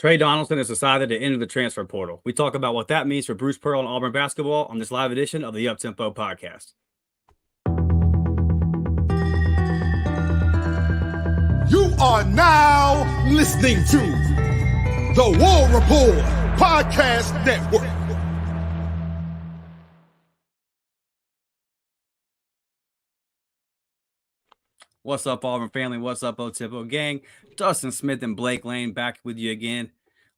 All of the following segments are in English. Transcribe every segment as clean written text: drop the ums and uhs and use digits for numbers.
Tre Donaldson has decided to enter the transfer portal. We talk about what that means for Bruce Pearl and Auburn basketball on this live edition of the Uptempo podcast. You are now listening to the War Report Podcast Network. What's up, Auburn family? What's up, Uptempo gang? Dustin Smith and Blake Lane back with you again.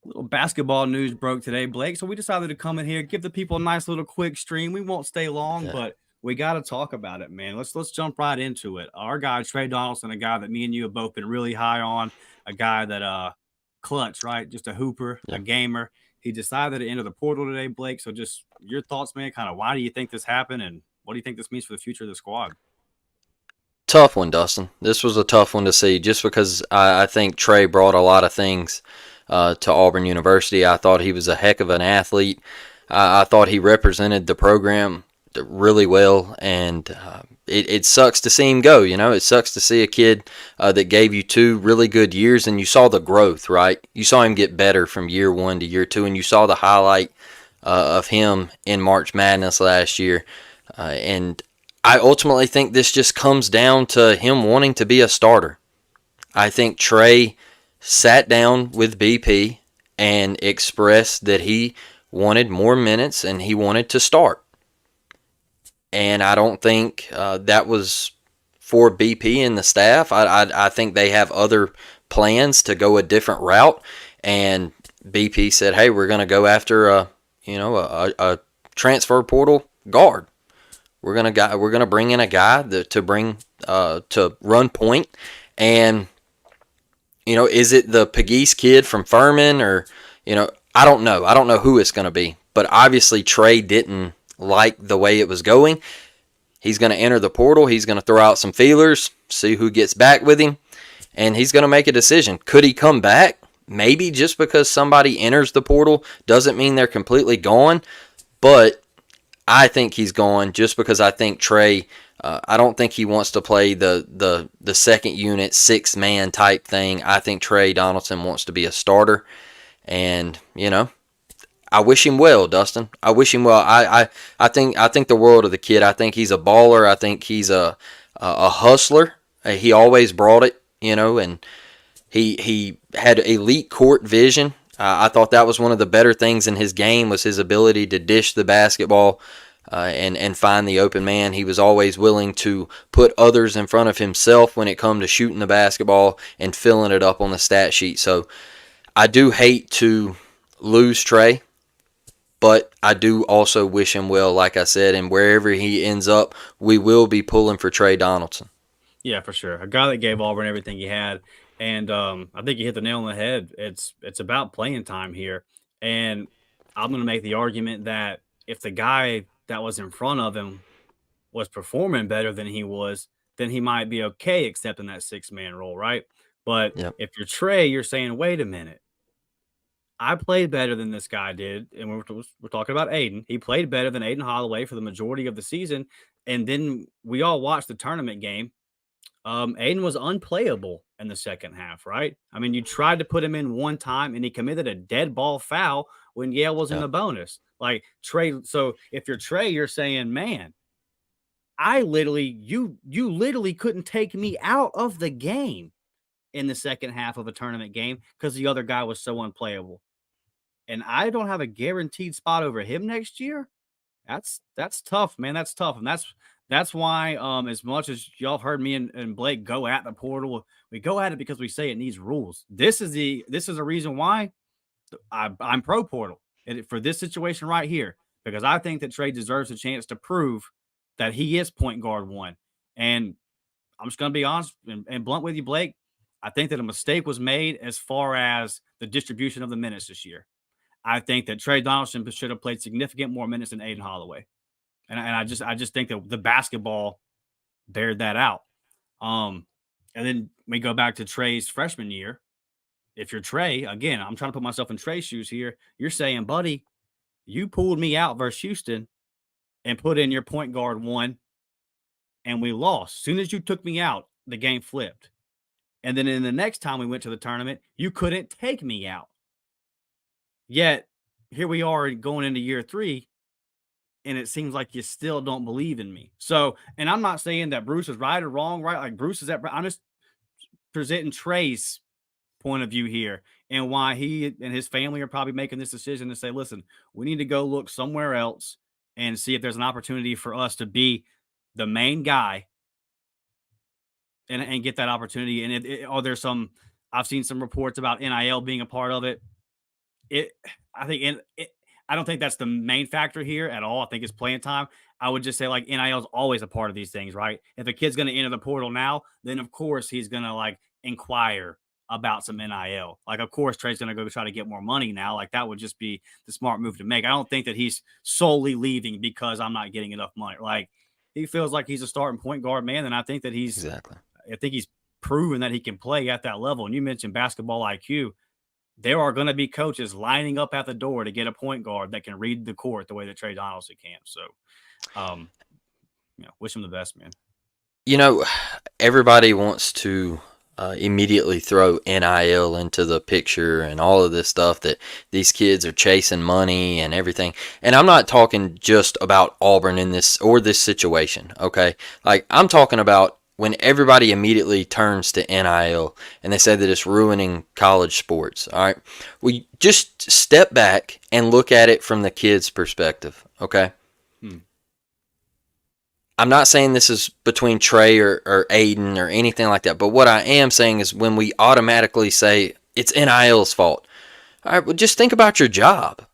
A little basketball news broke today, Blake. So we decided to come in here, give the people a nice little quick stream. We won't stay long, but we got to talk about it, man. Let's jump right into it. Our guy, Tre Donaldson, a guy that me and you have both been really high on, a guy that clutch, right? Just a hooper, a gamer. He decided to enter the portal today, Blake. So just your thoughts, man, kind of why do you think this happened and what do you think this means for the future of the squad? Tough one, Dustin. This was a tough one to see just because I think Tre brought a lot of things to Auburn University. I thought he was a heck of an athlete. I thought he represented the program really well, and it sucks to see him go. You know, it sucks to see a kid that gave you 2 really good years, and you saw the growth, right? You saw him get better from year 1 to year 2, and you saw the highlight of him in March Madness last year, and I ultimately think this just comes down to him wanting to be a starter. I think Tre sat down with BP and expressed that he wanted more minutes and he wanted to start. And I don't think that was for BP and the staff. I think they have other plans to go a different route. And BP said, "Hey, we're going to go after a transfer portal guard. We're gonna bring in a guy to run point, and is it the Pegues kid from Furman or I don't know. I don't know who it's gonna be, but obviously Tre didn't like the way it was going. He's gonna enter the portal. He's gonna throw out some feelers, see who gets back with him, and he's gonna make a decision. Could he come back? Maybe. Just because somebody enters the portal doesn't mean they're completely gone, but I think he's gone just because I think Tre, I don't think he wants to play the second unit, 6-man type thing. I think Tre Donaldson wants to be a starter. And, I wish him well, Dustin. I wish him well. I think the world of the kid. I think he's a baller. I think he's a hustler. He always brought it, and he had elite court vision. I thought that was one of the better things in his game was his ability to dish the basketball and find the open man. He was always willing to put others in front of himself when it come to shooting the basketball and filling it up on the stat sheet. So I do hate to lose Tre, but I do also wish him well, like I said, and wherever he ends up, we will be pulling for Tre Donaldson. Yeah, for sure. A guy that gave Auburn everything he had. And I think you hit the nail on the head. It's about playing time here. And I'm going to make the argument that if the guy that was in front of him was performing better than he was, then he might be okay accepting that 6-man role, right? But if you're Tre, you're saying, wait a minute. I played better than this guy did. And we're talking about Aiden. He played better than Aiden Holloway for the majority of the season. And then we all watched the tournament game. Aiden was unplayable in the second half, right? I mean, you tried to put him in one time and he committed a dead ball foul when Yale was in the bonus. Like Tre, so if you're Tre, you're saying, man, you literally couldn't take me out of the game in the second half of a tournament game because the other guy was so unplayable. And I don't have a guaranteed spot over him next year. That's tough, man. That's tough. And that's why, as much as y'all have heard me and Blake go at the portal, we go at it because we say it needs rules. This is a reason why I'm pro portal for this situation right here, because I think that Tre deserves a chance to prove that he is point guard 1. And I'm just going to be honest and blunt with you, Blake. I think that a mistake was made as far as the distribution of the minutes this year. I think that Tre Donaldson should have played significant more minutes than Aiden Holloway. And I just think that the basketball bared that out. And then we go back to Tre's freshman year. If you're Tre, again, I'm trying to put myself in Tre's shoes here. You're saying, buddy, you pulled me out versus Houston and put in your point guard 1, and we lost. As soon as you took me out, the game flipped. And then in the next time we went to the tournament, you couldn't take me out. Yet here we are going into year 3, and it seems like you still don't believe in me. So, and I'm not saying that Bruce is right or wrong, right? Like Bruce is I'm just presenting Trey's point of view here and why he and his family are probably making this decision to say, listen, we need to go look somewhere else and see if there's an opportunity for us to be the main guy and get that opportunity. And there's some, I've seen some reports about NIL being a part of it. I think I don't think that's the main factor here at all. I think it's playing time. I would just say like NIL is always a part of these things, right? If a kid's going to enter the portal now, then of course he's going to like inquire about some NIL. Like, of course, Trey's going to go try to get more money now. Like, that would just be the smart move to make. I don't think that he's solely leaving because I'm not getting enough money. Like, he feels like he's a starting point guard, man. And I think that I think he's proven that he can play at that level. And you mentioned basketball IQ. There are going to be coaches lining up at the door to get a point guard that can read the court the way that Trey Donaldson can. So, wish him the best, man. Everybody wants to immediately throw NIL into the picture and all of this stuff that these kids are chasing money and everything. And I'm not talking just about Auburn in this situation, okay? Like, I'm talking about when everybody immediately turns to NIL and they say that it's ruining college sports, all right? We just step back and look at it from the kid's perspective, okay? I'm not saying this is between Trey or Aiden or anything like that, but what I am saying is when we automatically say it's NIL's fault, all right, well, just think about your job.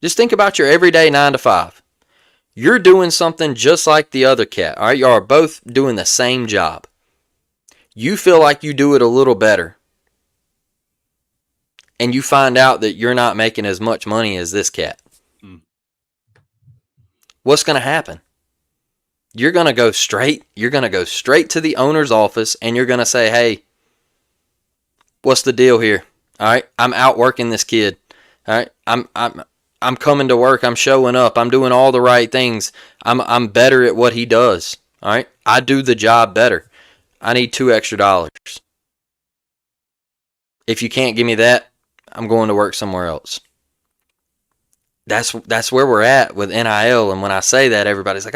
Just think about your everyday 9 to 5. You're doing something just like the other cat, all right? You are both doing the same job. You feel like you do it a little better, and you find out that you're not making as much money as this cat. What's going to happen? You're going to go straight to the owner's office and you're going to say, "Hey, what's the deal here? All right, I'm outworking this kid. All right, I'm coming to work, I'm showing up, I'm doing all the right things. I'm better at what he does. All right? I do the job better. I need $2 extra. If you can't give me that, I'm going to work somewhere else." That's where we're at with NIL, and when I say that, everybody's like,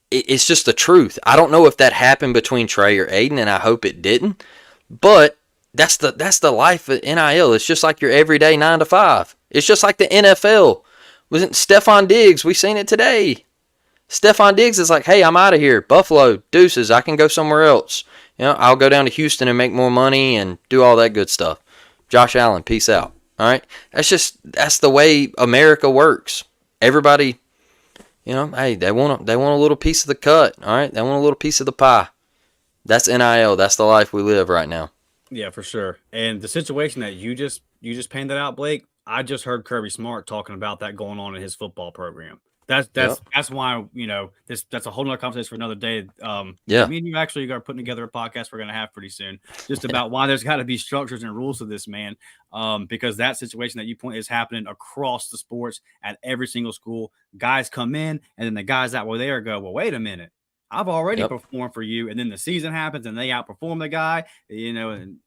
it's just the truth. I don't know if that happened between Trey or Aiden, and I hope it didn't, but that's the life of NIL. It's just like your everyday 9 to 5. It's just like the NFL. Wasn't Stephon Diggs? We seen it today. Stephon Diggs is like, "Hey, I'm out of here. Buffalo, deuces. I can go somewhere else. I'll go down to Houston and make more money and do all that good stuff. Josh Allen, peace out." All right, that's the way America works. Everybody, hey, they want a little piece of the cut. All right, they want a little piece of the pie. That's NIL. That's the life we live right now. Yeah, for sure. And the situation that you just painted out, Blake, I just heard Kirby Smart talking about that going on in his football program. That's why that's a whole nother conversation for another day. Yeah, me and you actually are putting together a podcast we're going to have pretty soon, just about why there's got to be structures and rules to this, man. Because that situation that you point is happening across the sports at every single school. Guys come in, and then the guys that were there go, "Well, wait a minute, I've already performed for you," and then the season happens and they outperform the guy, and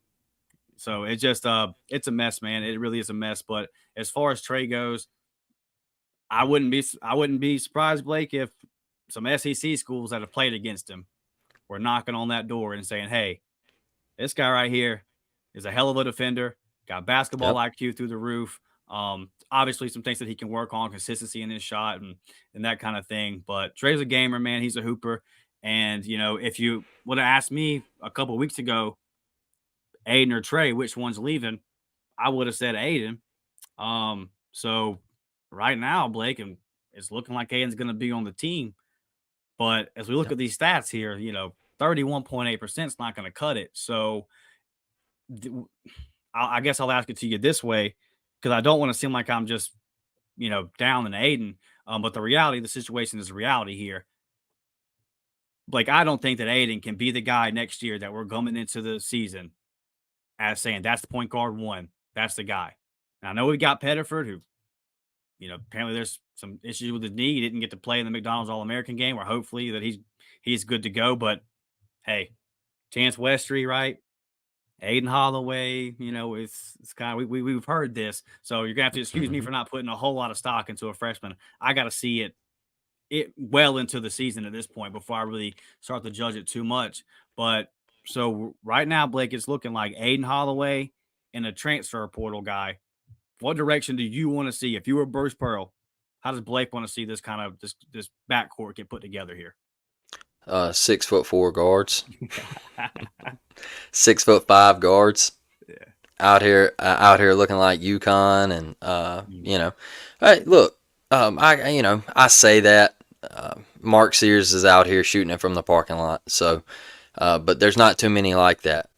so it's just it's a mess, man. It really is a mess. But as far as Trey goes, I wouldn't be surprised, Blake, if some SEC schools that have played against him were knocking on that door and saying, "Hey, this guy right here is a hell of a defender, got basketball IQ through the roof. Obviously some things that he can work on, consistency in his shot and that kind of thing. But Trey's a gamer, man. He's a hooper. And, if you would have asked me a couple of weeks ago, Aiden or Trey, which one's leaving, I would have said Aiden. So right now, Blake, and it's looking like Aiden's going to be on the team. But as we look at these stats here, 31.8% is not going to cut it. So I guess I'll ask it to you this way, because I don't want to seem like I'm just, down in Aiden. But the reality of the situation is the reality here. Like, I don't think that Aiden can be the guy next year that we're coming into the season as saying that's the point guard one. That's the guy. And I know we got Pettiford, who, apparently there's some issues with his knee. He didn't get to play in the McDonald's All-American game, or hopefully that he's good to go. But hey, Chance Westry, right? Aiden Holloway, it's kind of we've heard this, so you're gonna have to excuse me for not putting a whole lot of stock into a freshman. I got to see it well into the season at this point before I really start to judge it too much. But so right now, Blake, it's looking like Aiden Holloway and a transfer portal guy. What direction do you want to see? If you were Bruce Pearl, how does Blake want to see this kind of this backcourt get put together here? 6'4" guards, 6'5" guards. Yeah. Out here looking like UConn, and hey, look, I say that Mark Sears is out here shooting it from the parking lot, so but there's not too many like that,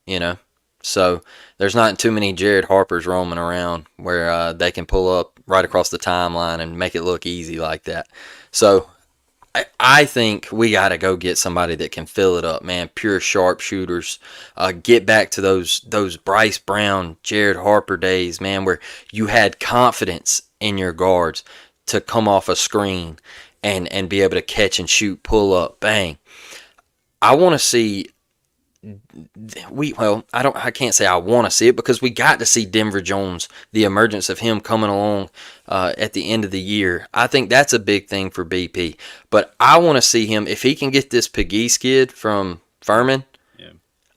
so there's not too many Jared Harpers roaming around where they can pull up right across the timeline and make it look easy like that. So I think we got to go get somebody that can fill it up, man. Pure sharpshooters. Get back to those Bryce Brown, Jared Harper days, man, where you had confidence in your guards to come off a screen and be able to catch and shoot, pull up, bang. I want to see. I can't say I want to see it because we got to see Denver Jones, the emergence of him coming along at the end of the year. I think that's a big thing for BP. But I want to see him, if he can get this Pegues kid from Furman,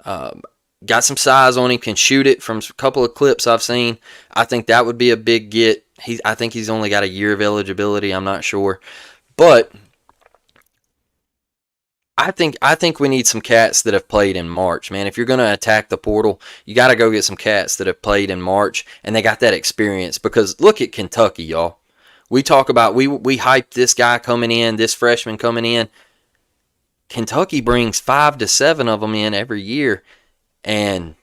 got some size on him, can shoot it from a couple of clips I've seen. I think that would be a big get. I think he's only got a year of eligibility. I'm not sure. But I think we need some cats that have played in March, man. If you're going to attack the portal, you got to go get some cats that have played in March, and they got that experience. Because look at Kentucky, y'all. We talk about, we hype this guy coming in, this freshman coming in. Kentucky brings 5 to 7 of them in every year, and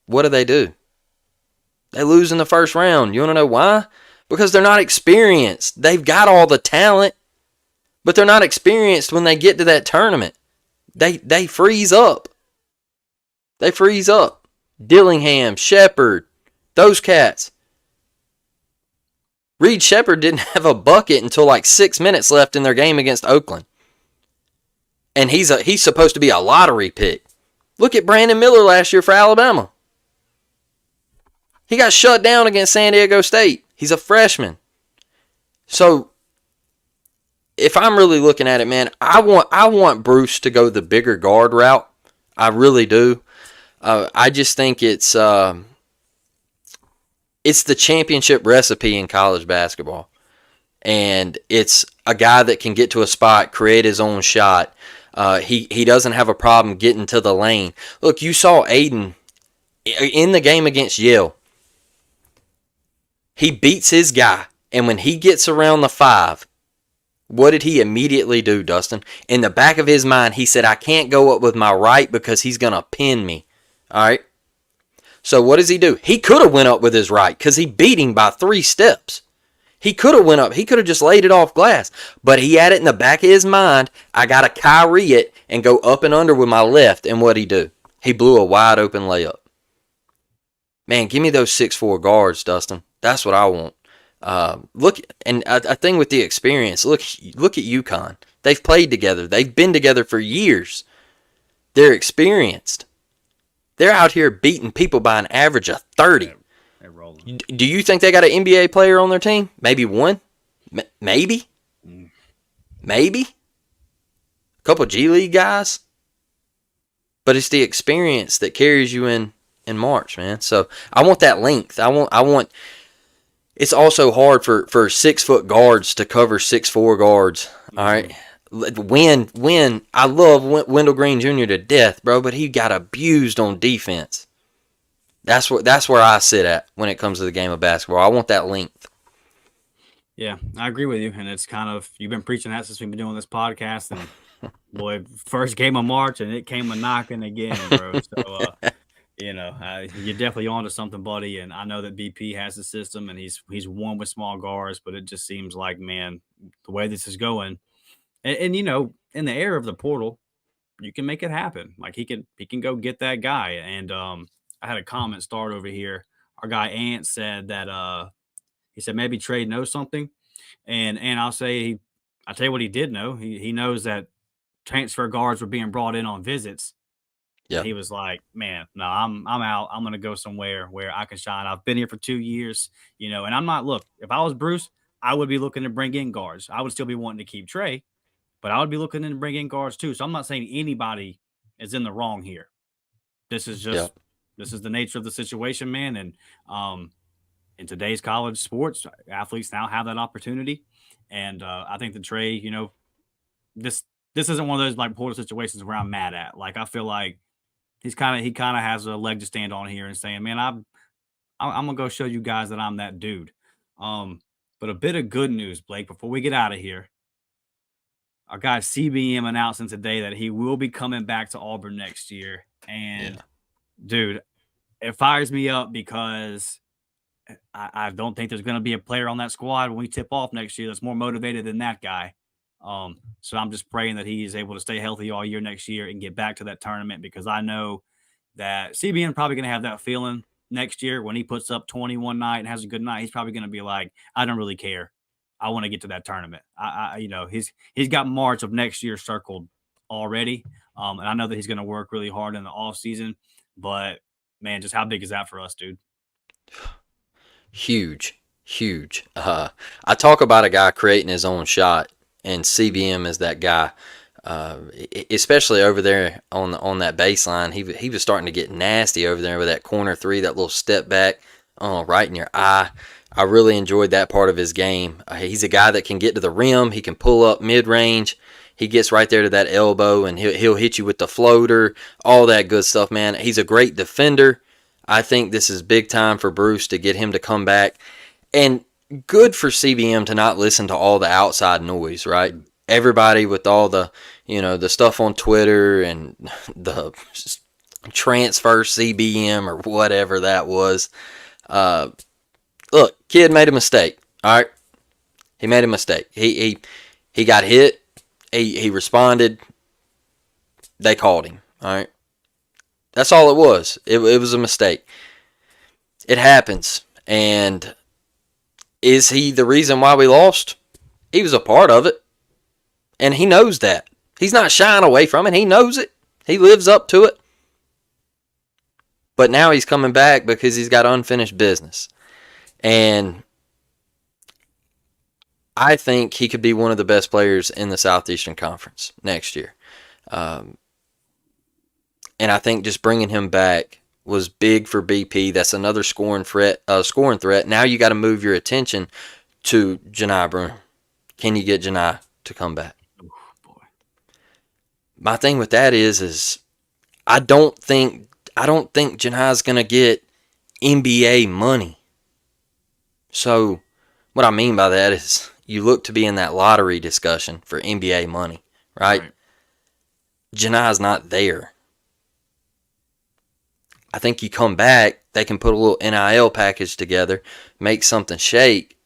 what do? They lose in the first round. You want to know why? Because they're not experienced. They've got all the talent, but they're not experienced when they get to that tournament. They freeze up. They freeze up. Dillingham, Shepard, those cats. Reed Shepard didn't have a bucket until like 6 minutes left in their game against Oakland. And he's supposed to be a lottery pick. Look at Brandon Miller last year for Alabama. He got shut down against San Diego State. He's a freshman. So if I'm really looking at it, man, I want Bruce to go the bigger guard route. I really do. I just think it's the championship recipe in college basketball. And it's a guy that can get to a spot, create his own shot. He doesn't have a problem getting to the lane. Look, you saw Aiden in the game against Yale. He beats his guy, and when he gets around the 5, what did he immediately do, Dustin? In the back of his mind, he said, I can't go up with my right because he's going to pin me. All right? So what does he do? He could have went up with his right because he beat him by 3 steps. He could have went up. He could have just laid it off glass. But he had it in the back of his mind, I got to Kyrie it and go up and under with my left. And what'd he do? He blew a wide open layup. Man, give me those 6'4" guards, Dustin. That's what I want. Look, and a thing with the experience. Look at UConn. They've played together. They've been together for years. They're experienced. They're out here beating people by an average of 30. They're rolling. Do you think they got an NBA player on their team? Maybe one. Maybe. Maybe. A couple G League guys. But it's the experience that carries you in March, man. So I want that length. I want. It's also hard for 6-foot guards to cover 6'4" guards. All right. I love Wendell Green Jr. to death, bro, but he got abused on defense. That's where I sit at when it comes to the game of basketball. I want that length. Yeah, I agree with you, and it's kind of, you've been preaching that since we've been doing this podcast, and boy, first game of March, and it came a knocking again, bro. So, you're definitely on to something, buddy. And I know that BP has the system, and he's won with small guards, but it just seems like, man, the way this is going, and in the era of the portal, you can make it happen. Like he can go get that guy. And I had a comment start over here. Our guy Ant said that he said maybe Trey knows something, and I'll say I tell you what he did know. He knows that transfer guards were being brought in on visits. And he was like, man, no, I'm out. I'm going to go somewhere where I can shine. I've been here for 2 years, and I'm not, look, if I was Bruce, I would be looking to bring in guards. I would still be wanting to keep Trey, but I would be looking to bring in guards too. So I'm not saying anybody is in the wrong here. This is just, this is the nature of the situation, man. And, in today's college sports, athletes now have that opportunity. And, I think the Trey, this, this isn't one of those like Porter situations where I'm mad at. Like, I feel like, he kind of has a leg to stand on here and saying, "Man, I'm gonna go show you guys that I'm that dude." But a bit of good news, Blake, before we get out of here. Our guy CBM announcing today that he will be coming back to Auburn next year. And dude, it fires me up because I don't think there's gonna be a player on that squad when we tip off next year that's more motivated than that guy. So I'm just praying that he is able to stay healthy all year next year and get back to that tournament, because I know that CBN probably going to have that feeling next year when he puts up 21 night and has a good night. He's probably going to be like, I don't really care. I want to get to that tournament. He's got March of next year circled already. And I know that he's going to work really hard in the off season, but man, just how big is that for us, dude? Huge. I talk about a guy creating his own shot, and CBM is that guy. Especially over there on that baseline, he was starting to get nasty over there with that corner three, that little step back, right in your eye. I really enjoyed that part of his game. He's a guy that can get to the rim. He can pull up mid range. He gets right there to that elbow, and he'll hit you with the floater, all that good stuff, man. He's a great defender. I think this is big time for Bruce to get him to come back, and good for CBM to not listen to all the outside noise, right? Everybody with all the, the stuff on Twitter and the transfer CBM or whatever that was. Look, kid made a mistake. All right, he made a mistake. He got hit. He responded. They called him. All right, that's all it was. It was a mistake. It happens. And is he the reason why we lost? He was a part of it. And he knows that. He's not shying away from it. He knows it. He lives up to it. But now he's coming back because he's got unfinished business. And I think he could be one of the best players in the Southeastern Conference next year. And I think just bringing him back was big for BP. That's another scoring threat. Now you got to move your attention to Janai Broome. Can you get Janai to come back? My thing with that is I don't think Janai's gonna get NBA money. So what I mean by that is you look to be in that lottery discussion for NBA money, right? Janai's not there. I think you come back, they can put a little NIL package together, make something shake.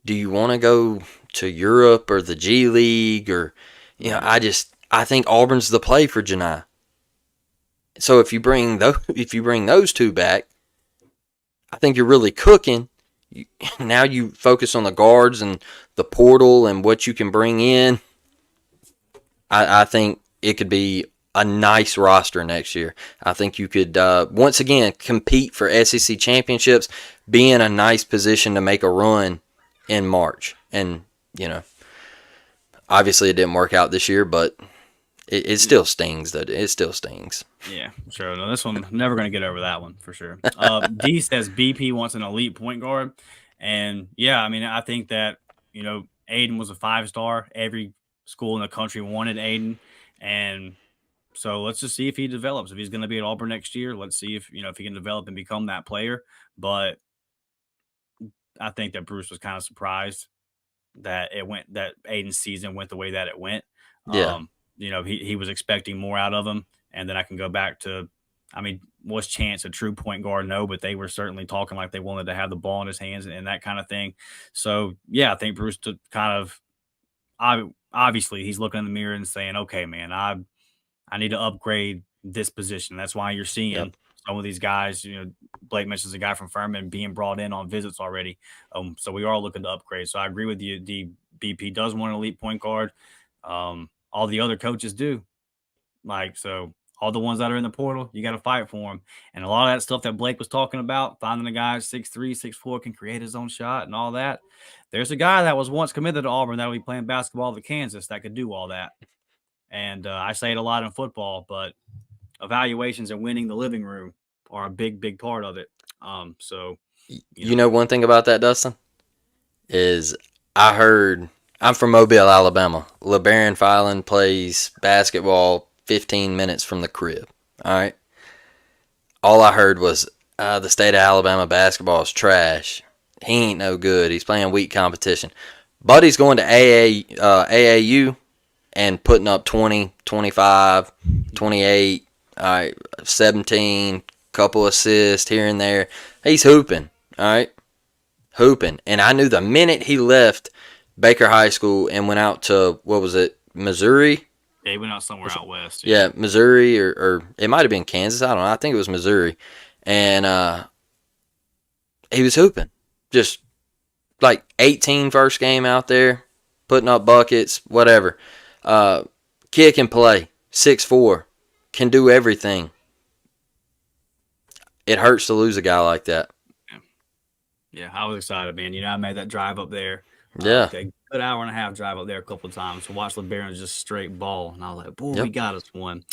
Do you want to go to Europe or the G League or I think Auburn's the play for Janai. So if you bring those two back, I think you're really cooking. Now you focus on the guards and the portal and what you can bring in. I think it could be a nice roster next year. I think you could once again compete for SEC championships, be in a nice position to make a run in March. And obviously it didn't work out this year, but it still stings. It still stings. Yeah, sure. No, this one, never going to get over that one for sure. D says BP wants an elite point guard. And yeah, I mean, I think that, Aiden was a 5-star. Every school in the country wanted Aiden. And so let's just see if he develops. If he's going to be at Auburn next year, let's see if he can develop and become that player. But I think that Bruce was kind of surprised that Aiden's season went the way that it went. Yeah. He was expecting more out of him. And then I can go back to, was Chance a true point guard? No, but they were certainly talking like they wanted to have the ball in his hands and that kind of thing. So, yeah, I think Bruce obviously he's looking in the mirror and saying, okay, man, I need to upgrade this position. That's why you're seeing some of these guys, Blake mentions a guy from Furman being brought in on visits already. So we are looking to upgrade. So I agree with you. The BP does want an elite point guard. All the other coaches do. So all the ones that are in the portal, you got to fight for them. And a lot of that stuff that Blake was talking about, finding a guy 6'3", 6'4", can create his own shot and all that. There's a guy that was once committed to Auburn that will be playing basketball at Kansas that could do all that. And I say it a lot in football, but evaluations and winning the living room are a big, big part of it. So, you know, one thing about that, Dustin, is I heard I'm from Mobile, Alabama. LeBaron Filan plays basketball 15 minutes from the crib. All right. All I heard was the state of Alabama basketball is trash. He ain't no good. He's playing weak competition. Buddy's going to AAU and putting up 20, 25, 28, 17, couple assists here and there. He's hooping, all right? Hooping. And I knew the minute he left Baker High School and went out to, what was it, Missouri? Yeah, he went out somewhere out west. Yeah, Missouri or it might have been Kansas. I don't know. I think it was Missouri. And he was hooping. Just like 18 first game out there, putting up buckets, whatever. Kick and play, 6'4", can do everything. It hurts to lose a guy like that. Yeah, I was excited, man. I made that drive up there. Yeah. A good hour and a half drive up there a couple of times to watch LeBaron just straight ball. And I was like, boy, we got us one.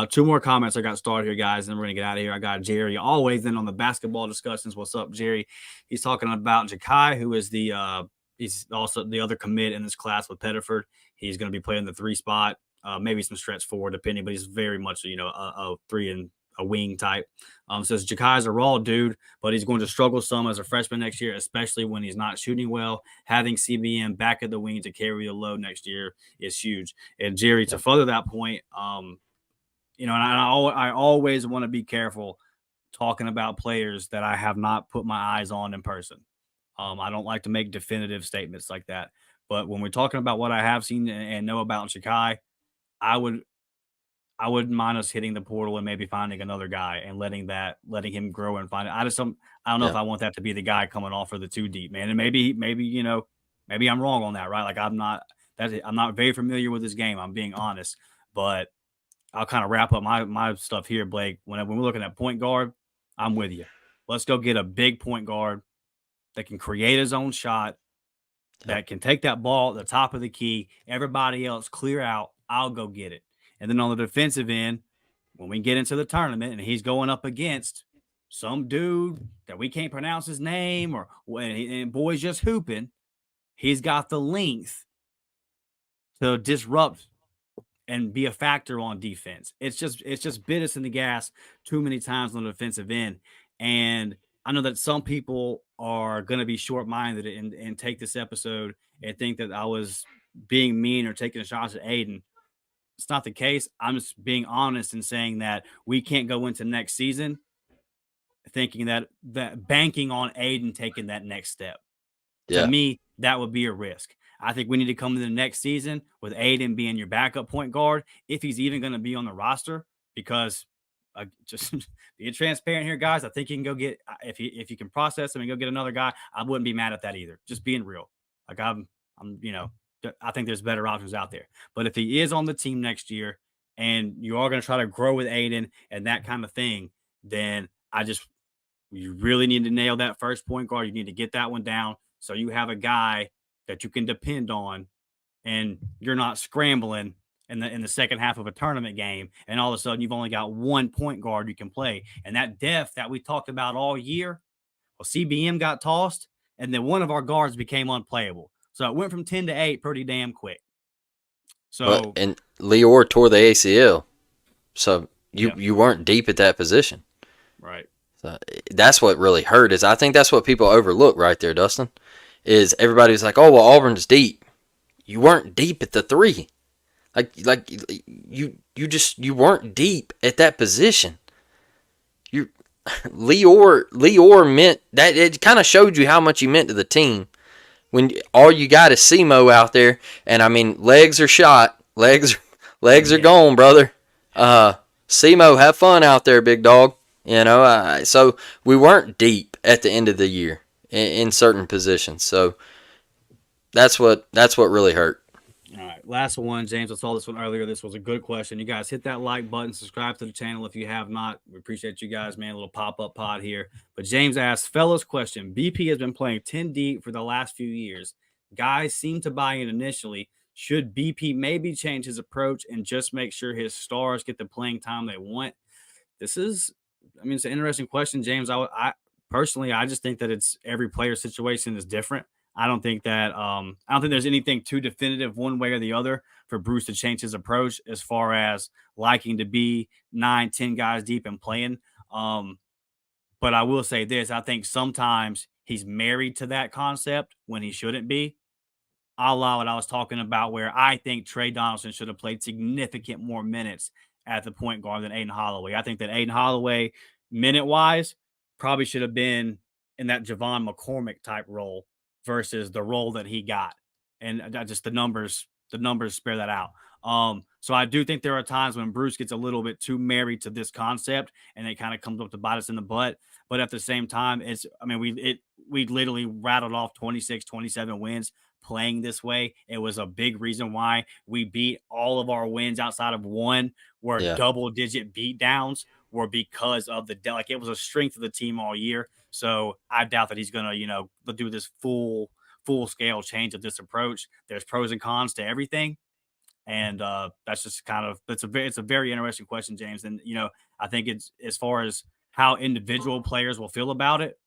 2 more comments I got started here, guys, and then we're going to get out of here. I got Jerry always in on the basketball discussions. What's up, Jerry? He's talking about Ja'Kai, who is he's also the other commit in this class with Pettiford. He's going to be playing the 3 spot, maybe some stretch 4, depending, but he's very much, a 3 and a wing type. Says Ja'Kai's a raw dude, but he's going to struggle some as a freshman next year, especially when he's not shooting well. Having CBM back at the wing to carry the load next year is huge. And Jerry, to further that point, and I always want to be careful talking about players that I have not put my eyes on in person. I don't like to make definitive statements like that. But when we're talking about what I have seen and know about Ja'Kai, I wouldn't mind us hitting the portal and maybe finding another guy and letting him grow and find it. I don't know if I want that to be the guy coming off for the 2 deep, man. And maybe I'm wrong on that, right? Like I'm not very familiar with this game. I'm being honest, but I'll kind of wrap up my stuff here, Blake. When we're looking at point guard, I'm with you. Let's go get a big point guard that can create his own shot, that can take that ball at the top of the key. Everybody else clear out. I'll go get it. And then on the defensive end, when we get into the tournament and he's going up against some dude that we can't pronounce his name and boy's just hooping, he's got the length to disrupt and be a factor on defense. It's just bit us in the gas too many times on the defensive end. And I know that some people are going to be short-minded and take this episode and think that I was being mean or taking shots at Aiden. It's not the case. I'm just being honest and saying that we can't go into next season thinking that banking on Aiden taking that next step. Yeah. To me, that would be a risk. I think we need to come to the next season with Aiden being your backup point guard, if he's even going to be on the roster, because just being transparent here, guys, I think you can go get, if you can process him and go get another guy, I wouldn't be mad at that either. Just being real. Like I think there's better options out there. But if he is on the team next year and you are going to try to grow with Aiden and that kind of thing, then you really need to nail that first point guard. You need to get that one down so you have a guy that you can depend on and you're not scrambling in the second half of a tournament game and all of a sudden you've only got one point guard you can play. And that depth that we talked about all year, well, CBM got tossed and then one of our guards became unplayable. So it went from 10 to 8 pretty damn quick. So and Leor tore the ACL, so you weren't deep at that position, right? So that's what really hurt. I think that's what people overlook right there, Dustin. Is everybody's like, oh well, Auburn's deep. You weren't deep at the 3. Like you weren't deep at that position. Leor meant that. It kind of showed you how much he meant to the team. When all you got is SEMO out there, and I mean legs are shot, legs are gone, brother. SEMO, have fun out there, big dog. So we weren't deep at the end of the year in certain positions. So that's what really hurt. All right, last one, James. I saw this one earlier. This was a good question. You guys hit that like button, subscribe to the channel if you have not. We appreciate you guys, man. A little pop-up pod here. But James asked, fellas, question. BP has been playing 10 deep for the last few years. Guys seem to buy in initially. Should BP maybe change his approach and just make sure his stars get the playing time they want? This is, I mean, it's an interesting question, James. I personally, I just think that it's every player situation is different. I don't think that I don't think there's anything too definitive one way or the other for Bruce to change his approach as far as liking to be 9, 10 guys deep and playing. But I will say this: I think sometimes he's married to that concept when he shouldn't be. A la what I was talking about, where I think Trey Donaldson should have played significant more minutes at the point guard than Aiden Holloway. I think that Aiden Holloway, minute wise, probably should have been in that Javon McCormick type role versus the role that he got. And just the numbers spare that out. So I do think there are times when Bruce gets a little bit too married to this concept and it kind of comes up to bite us in the butt. But at the same time, we literally rattled off 26, 27 wins playing this way. It was a big reason why we beat all of our wins outside of one were Yeah. double digit beat downs were because of like it was a strength of the team all year. So I doubt that he's gonna, do this full scale change of this approach. There's pros and cons to everything. And that's just kind of it's a very interesting question, James. And I think it's as far as how individual players will feel about it,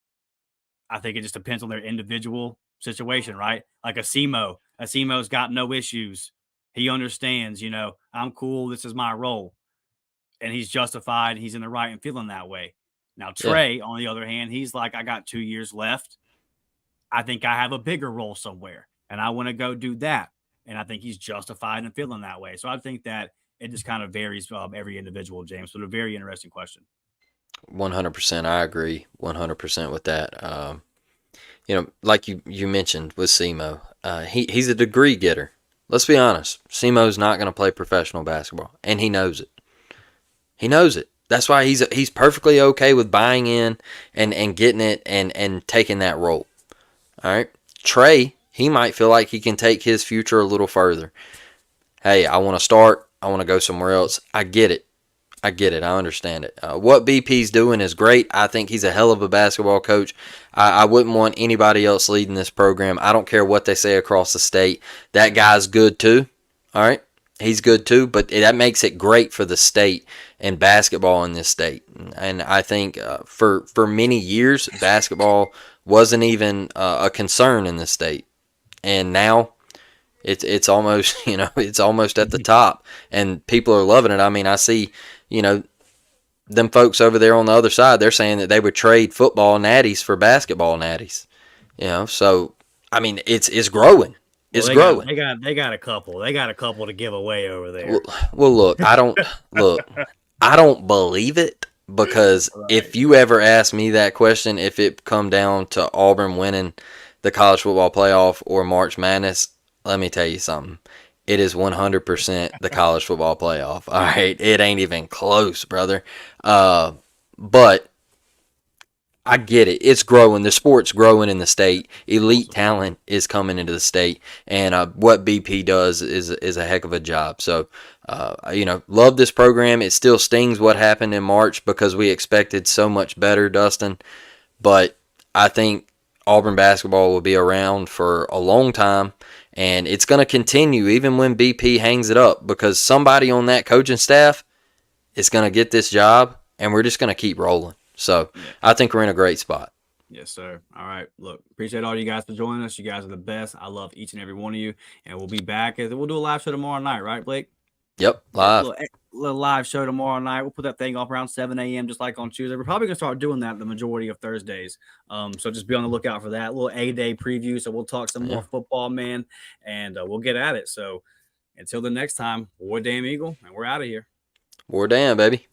I think it just depends on their individual situation, right? Like Asimo's got no issues. He understands, I'm cool. This is my role. And he's justified. He's in the right and feeling that way. Now, Trey, on the other hand, he's like, I got 2 years left. I think I have a bigger role somewhere and I want to go do that. And I think he's justified in feeling that way. So I think that it just kind of varies every individual, James. But a very interesting question. 100%. I agree 100% with that. Like you mentioned with Simo, he's a degree getter. Let's be honest. Simo's not going to play professional basketball, and he knows it. He knows it. That's why he's perfectly okay with buying in and getting it and taking that role. All right. Trey, he might feel like he can take his future a little further. Hey, I want to start. I want to go somewhere else. I get it. I understand it. What BP's doing is great. I think he's a hell of a basketball coach. I wouldn't want anybody else leading this program. I don't care what they say across the state. That guy's good too. All right. He's good too, but that makes it great for the state and basketball in this state. And I think for many years, basketball wasn't even a concern in the state. And now it's almost, it's almost at the top and people are loving it. I mean, I see, them folks over there on the other side, they're saying that they would trade football natties for basketball natties. So I mean, it's growing. It's growing. They got a couple. They got a couple to give away over there. Well, look, I don't believe it because if you ever ask me that question, if it come down to Auburn winning the college football playoff or March Madness, let me tell you something. It is 100% the college football playoff. All right, it ain't even close, brother. But I get it. It's growing. The sport's growing in the state. Elite talent is coming into the state, and what BP does is a heck of a job. So, love this program. It still stings what happened in March because we expected so much better, Dustin. But I think Auburn basketball will be around for a long time, and it's going to continue even when BP hangs it up because somebody on that coaching staff is going to get this job, and we're just going to keep rolling. So I think we're in a great spot. Yes, sir. All right. Look, appreciate all you guys for joining us. You guys are the best. I love each and every one of you. And we'll be back. We'll do a live show tomorrow night, right, Blake? Yep, live. Little live show tomorrow night. We'll put that thing up around 7 a.m. just like on Tuesday. We're probably going to start doing that the majority of Thursdays. So just be on the lookout for that. A little A-Day preview. So we'll talk some more football, man. And we'll get at it. So until the next time, War Damn Eagle. And we're out of here. War Damn, baby.